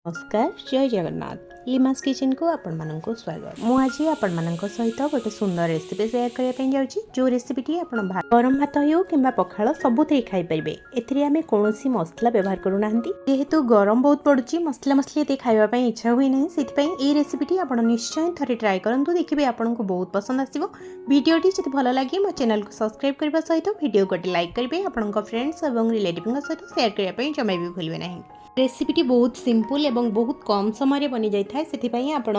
नमस्कार जय जगन्नाथ लिमास किचन को आपण मानक स्वागत मु आज आपण मानक सहित गोटे सुंदर रेसिपी शेयर करने जाऊँगी जो रेसिपीटी आपण गरम भात हो कि पखाल सबुथ खाई पारे एमें कौन मसला व्यवहार करूना जेहेतु गरम बहुत पड़ुची मसला मसली ये खावाई इच्छा हुए ना से रेसिपीटी आप निश्चय थे ट्राए करूँ देखिए आपन को बहुत पसंद आसो भिडटी जब भल लगे मो चैनल को सब्सक्राइब करने सहित वीडियो गोटे लाइक करेंगे आपण फ्रेंड्स और रिलेटिव सहित शेयर करने जमा भी भूलें ना। रेसिपीटी बहुत सिंपल एवं बहुत कम समय बनी जाए से आप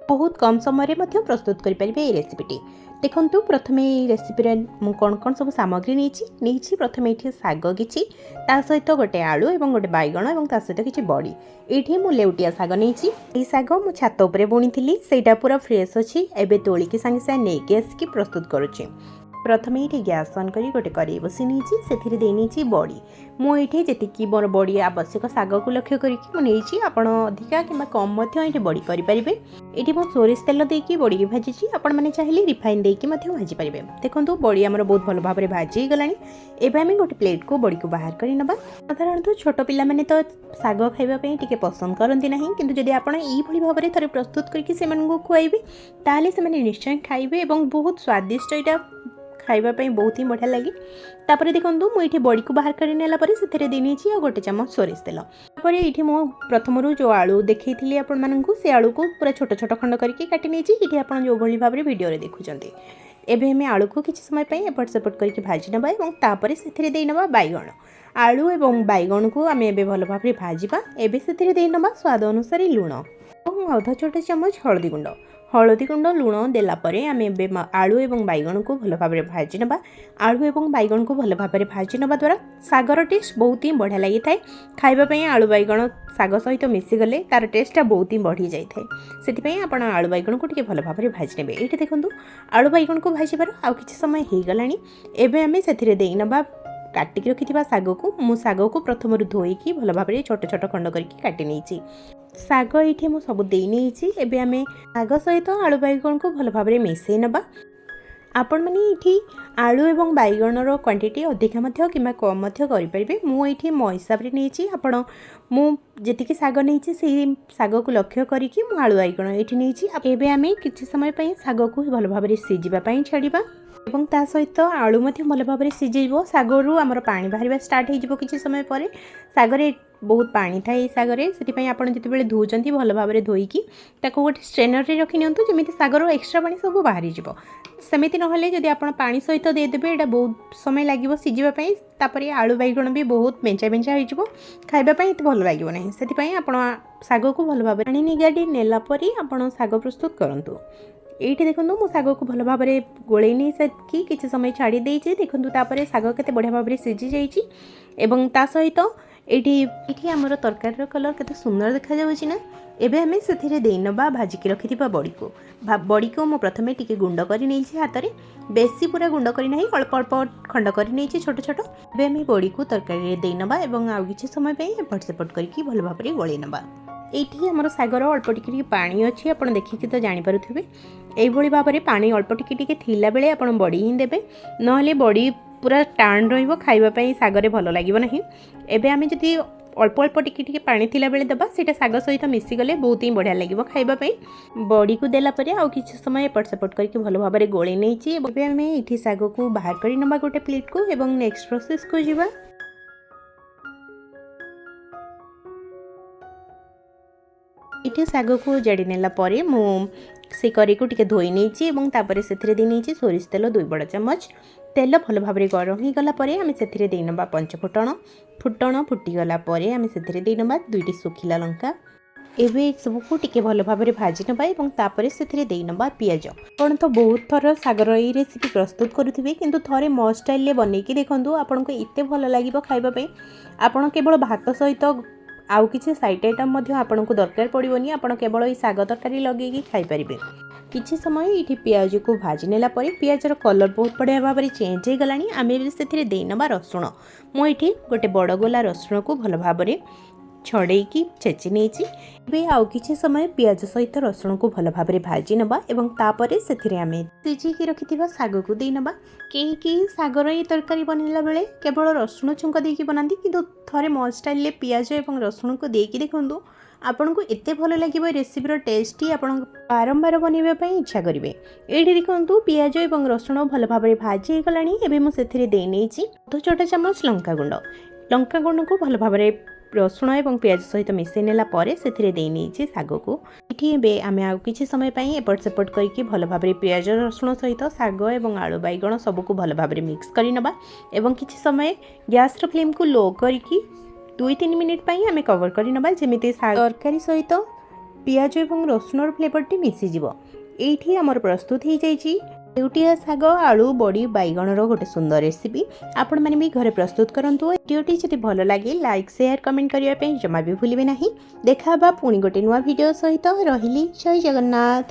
बहुत कम समय प्रस्तुत करेंगे रेसिपीटी देखो प्रथम रेसिपी कौन कौन सब सामग्री नहीं प्रथम ये शाग कि सहित गोटे आलू और गोटे बैगण और सहित किसी बड़ी ये मुझे लेउटिया शाग नहीं शाग मु छात उपर बुणी से पूरा फ्रेश अच्छी एवं तोलिकी सागे सागे नहीं आसिक प्रस्तुत करुच्ची प्रथम ये गैस ऑन करी गोटे कड़े बसी नहीं बड़ी मुझे जी मोर बड़ी आवश्यक शाग को लक्ष्य करके आपड़ अधिका कि कम ये बड़ी करेंगे ये मुझे सोरिष तेल देकी बड़ी की भाजी आपण मैंने चाहिए रिफाइन देकी भाजी पारे देखो बड़ी आमर बहुत भल भाव में भाजी गला एवं आम गोटे प्लेट को बड़ी को बाहर कर नवा साधारणतः छोट पिला माने तो शाग खाइबापी टे पसंद करती ना कि जब आप भाव में थे प्रस्तुत करके खुआइबे ताले से निश्चय खाइबे और बहुत स्वादिष्ट यहाँ खाइबापी बहुत ही बढ़िया लगे तापर देखो मुझे बड़ी को बाहर कर से देनी गोटे चामच सोरिष तेल तापर ये प्रथम जो आलू देखी आपण मानू से आलू को पूरा छोट छोट खंड करके काटी नहीं आप जो भाव में वीडियो देखुंत एवं आम आलू को किसी समय एपट सेपट करके भाजी नवा और से देना बैगण आलू और बैगण को आम ए भल भाव में भाजवा एवं से नवा स्वाद अनुसार लुण और आधा छोटा चामच हलदी गुंड लुण देलापर आम आलू और बैगण को भल भाव में भाजी नवा आलू और बैगण को भल भाव में भाजी नवा द्वारा शागर टेस्ट बहुत ही बढ़िया लगी था खाइबापी आलू बैगण शाग सहित मिसीगले तार टेस्टा बहुत ही बढ़ी जाए से आप आलू बैगण को भल भाव में भाजी ने ये देखो आलू बैगण को भाजबार आउ कि समय हो गला एवं आम से देना काटिक रखि शाग को मु शाग को प्रथम धोईकी भल भाव में छोट छोट खंड करके काटी नहीं शाग ये मुझे सब देनी आम शाग सहित आलू बैगण को भल भाव में मिसई नवा आपण मैंने ये आलू और बैगणर क्वांटिटी अधिका कि कम करेंगे मुझे मो हिसाब से नहीं आपण मुझे शाग नहीं से शाग को लक्ष्य करके आलू बैगण ये नहीं आम कि समय शाग को भल भाव में सीझापी छाड़ा और ता सहित आलू भल भाव में सीझेब शागरू आमर पानी बाहर स्टार्ट हो किसी समय पर शागर बहुत पानी था ये शागर से आप जो धोचती भल भाव में धोईकी गोटे स्ट्रेनर रे रखी नियंतु जमी शागर एक्सट्रा पानी सब बाहरी जीव सेमती ना जब आप पानी सहित देदेवे यहाँ बहुत समय लगे सीझापी तापर आलू बैगण भी बहुत बेंचा बेंचा हो खाइबापी ये भल लगे ना से आप शाग को भल भाव में पानी निगाड़ी नेलापर आप शाग प्रस्तुत करूँ ये देखो मो शाग को भल भाव में गोले नहीं सकी किसी समय छाड़ी देखो तापर शाग के बढ़िया भाव में सीझी जा सहित ये आमर तरकारी कलर के सुंदर देखा ना एवं आम से देना भाजिकी रखि बड़ी को मो प्रथम टी गुंड कर हाथ में बेसी पूरा गुंड करना अल्प अल्प खंड कर छोट छोट एवं आम बड़ी को तरकारी देना और आउ कि समय एपट सेपट करके भल भाव में गोले नवा ये आमर शागर अल्प टिके पानी अच्छी आप देखिए तो जानीपे यही भाव में पानी अल्प टिके थिला बेले आप बड़ी ही देवे ना बड़ी पूरा टाण रही शागर भल लगे ना एवं आम जी अल्प अल्प टिके पानी थिला बेले देबा सेटा शाग सहित मिसीगले बहुत ही बढ़िया लगे खाइबापी बड़ी को देलापर आउ किसी समय एपट सेपट करके भल भाव में गोले नहीं आम ये शाग को बाहर कर नवा गोटे प्लेट को एवं नेक्स्ट प्रोसेस को जीवा ये शाग को जाड़ी नेलापर मु से करी को टिके धोई नहीं तापर से देनी सोरिष तेल 2 बड़ चमच तेल भल भाव में गरम हो गलापर आम से देना पंचफुटण फुटण फुटीगला आम से देना 2टी सुखिला लंका एवं सबको टिके भल भाव में भाजी नवा और तापर से देना पियाज कौन तो बहुत थर शागर ये रेसिपी प्रस्तुत करुवे किंतु थरे मो स्टाइल बनईकी देखूँ आपन को एत भल लगे खाइबापी आपड़ केवल भात सहित आउ किसी साइड आइटम आपन को दरकार पड़ोनी आपड़ केवल ये शाग तरकारी लगे खाईपारे किसी समय ये पियाज को भाजी नेलापर पियाजर कलर बहुत बढ़िया भाव में चेंज हो गला आम से देना रसुण मुझे गोटे बड़ गोला रसुण को भल भाव में छड़ेकी छेची नहीं आउ किसी समय पियाज सहित रसुण को भल भाव में भाजी नवा और तापर से आम सीझी रखि शाग को देना कहीं शागर ये तरकारी बनला बेले केवल रसुण छुंक देकी बनाती कि थे मो स्टाइल पियाज और रसुण को देकी देखूँ आपन को एते भल लगे रेसिपीर टेस्ट ही आपण बारंबार बनवाई इच्छा करेंगे। ये देखो पियाज और रसुण भल भाव में भाजी गला। मुझे देनी अध छोटा चामच लंका गुंड को भल भाव में रसुण और पियाज सहित मिसई नेला से देनी शाग को ये आम आ कि समय एपट सेपट करके भल भाव में पियाज रसुण सहित शाग और आलू बैगण सबको भल भाव में मिक्स करनबा एवं किछि समय गैस फ्लेम को लो करके 2-3 मिनिट आम कवर करनबा जमी तरकारी सहित पियाज और रसुण फ्लेवरटी मिसीज। ये आमर प्रस्तुत हो जाइए लेउटिया शाग आलू बड़ी बैगणर गोटे सुंदर रेसिपी। आपण मैंने भी घरे प्रस्तुत करंतु। वीडियोटी जदि भल लगे लाइक शेयर कमेंट करने जमा भी भूलिए ना। देखा पुणी गोटे नुआ वीडियो सहित रही। जय जगन्नाथ।